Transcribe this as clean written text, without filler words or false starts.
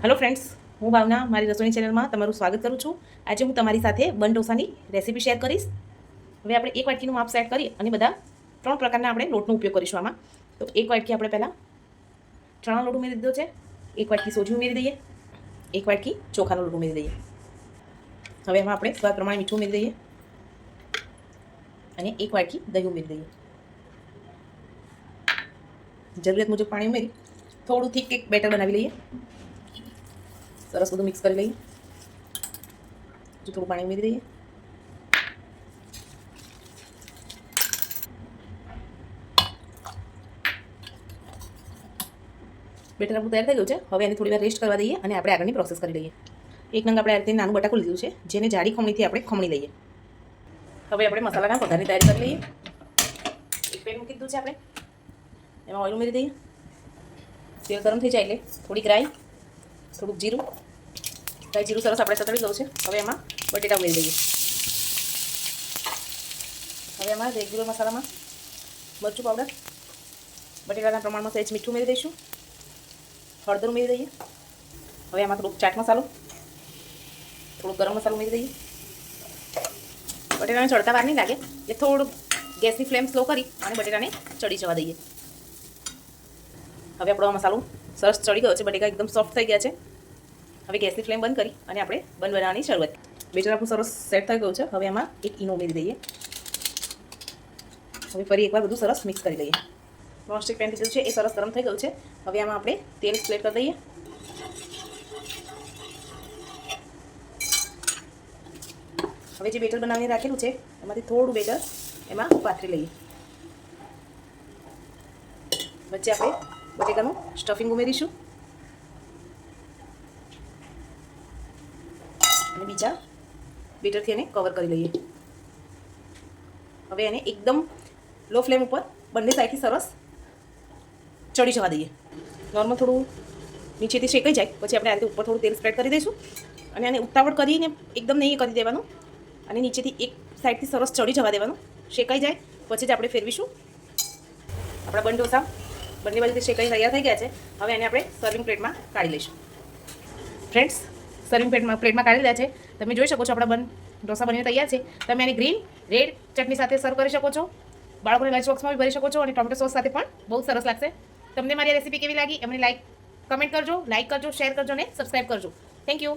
Hello friends, હું ભાવના મારી રસોઈ ચેનલમાં તમારું સ્વાગત કરું છું. આજે હું તમારી સાથે બન ઢોસાની રેસીપી શેર કરીશ. હવે આપણે એક વાટકીનું માપ સેટ કરી અને બધા 3 પ્રકારના આપણે લોટનો ઉપયોગ કરીશું આમાં. તો એક વાટકી આપણે પહેલાં ચણા લોટ ઉમેરી દીધો છે, એક વાટકી સોજી ઉમેરી દઈએ, એક વાટકી ચોખાનો લોટ ઉમેરી દઈએ. હવે એમાં આપણે સ્વાદ પ્રમાણે મીઠું ઉમેરી દઈએ અને એક વાટકી દહીં ઉમેરી દઈએ. જરૂરિયાત મુજબ પાણી ઉમેરી થોડું થીક એક બેટર બનાવી લઈએ. સરસ બધું મિક્સ કરી લઈએ. થોડું પાણી ઉમેરી દઈએ. બેટર આપણું તૈયાર થઈ ગયું છે. હવે એને થોડી વાર રેસ્ટ કરવા દઈએ અને આપણે આગળની પ્રોસેસ કરી લઈએ. એક નંગ આપણે આ રીતે નાનું બટાકું લીધું છે, જેને જાડી ખમણીથી આપણે ખમણી લઈએ. હવે આપણે મસાલાના વઘારની તૈયારી કરી લઈએ. એક પેન મૂકી દીધું છે આપણે, એમાં ઓઇલ ઉમેરી દઈએ. તેલ ગરમ થઈ જાય એટલે થોડીક રાઈ, થોડુંક જીરું. રાઈ જીરું સરસ આપણે સતળી દઉં છે. હવે એમાં બટેટા ઉમેરી દઈએ. હવે એમાં રેગ્યુલર મસાલામાં મરચું પાવડર, બટેટાના પ્રમાણમાં સહેજ મીઠું ઉમેરી દઈશું, હળદર ઉમેરી દઈએ. હવે એમાં થોડુંક ચાટ મસાલો, થોડુંક ગરમ મસાલો ઉમેરી દઈએ. બટેટાને ચડતા વાર નહીં લાગે એટલે થોડુંક ગેસની ફ્લેમ સ્લો કરી અને બટેટાને ચડી જવા દઈએ. હવે આપણો મસાલો સરસ ચડી ગયો છે, બટેકા એકદમ સોફ્ટ થઈ ગયા છે. હવે ગેસની ફ્લેમ બંધ કરી અને આપણે બન બનાવવાની શરૂઆત. બેટર આપણું સરસ સેટ થઈ ગયું છે. હવે એમાં એક ઈનો ઉમેરી દઈએ. હવે ફરી એકવાર બધું સરસ મિક્સ કરી લઈએ. નોનસ્ટિક પેન લીધું છે, એ સરસ ગરમ થઈ ગયું છે. હવે આમાં આપણે તેલ સ્પ્રેડ કરી દઈએ. હવે જે બેટર બનાવીને રાખેલું છે એમાંથી થોડું બેટર એમાં પાથરી લઈએ. વચ્ચે આપણે બટેકાનું સ્ટફિંગ ઉમેરીશું અને બીજા બેટરથી એને કવર કરી લઈએ. હવે એને એકદમ લો ફ્લેમ ઉપર બંને સાઈડથી સરસ ચડી જવા દઈએ. નોર્મલ થોડું નીચેથી શેકાઈ જાય પછી આપણે આ રીતે ઉપર થોડું તેલ સ્પ્રેડ કરી દઈશું અને આને ઉતાવળ કરીને એકદમ નહીં કરી દેવાનું અને નીચેથી એક સાઈડથી સરસ ચડી જવા દેવાનું. શેકાઈ જાય પછી જ આપણે ફેરવીશું. આપણા બન ઢોસા બંને બાજુથી શેકાઈ તૈયાર થઈ ગયા છે. હવે એને આપણે સર્વિંગ પ્લેટમાં કાઢી લઈશું. ફ્રેન્ડ્સ, સર્વિંગ પ્લેટમાં કાઢી લીધા છે. તમે જોઈ શકો છો આપણા બન ઢોસા બનીને તૈયાર છે. તમે આને ગ્રીન રેડ ચટણી સાથે સર્વ કરી શકો છો. બાળકોને લંચ બોક્સમાં બી ભરી શકો છો અને ટોમેટો સોસ સાથે પણ બહુ સરસ લાગશે. તમને મારી રેસીપી કેવી લાગી એમને કમેન્ટ કરજો, લાઇક કરજો, શેર કરજો અને સબસ્ક્રાઈબ કરજો. Thank you.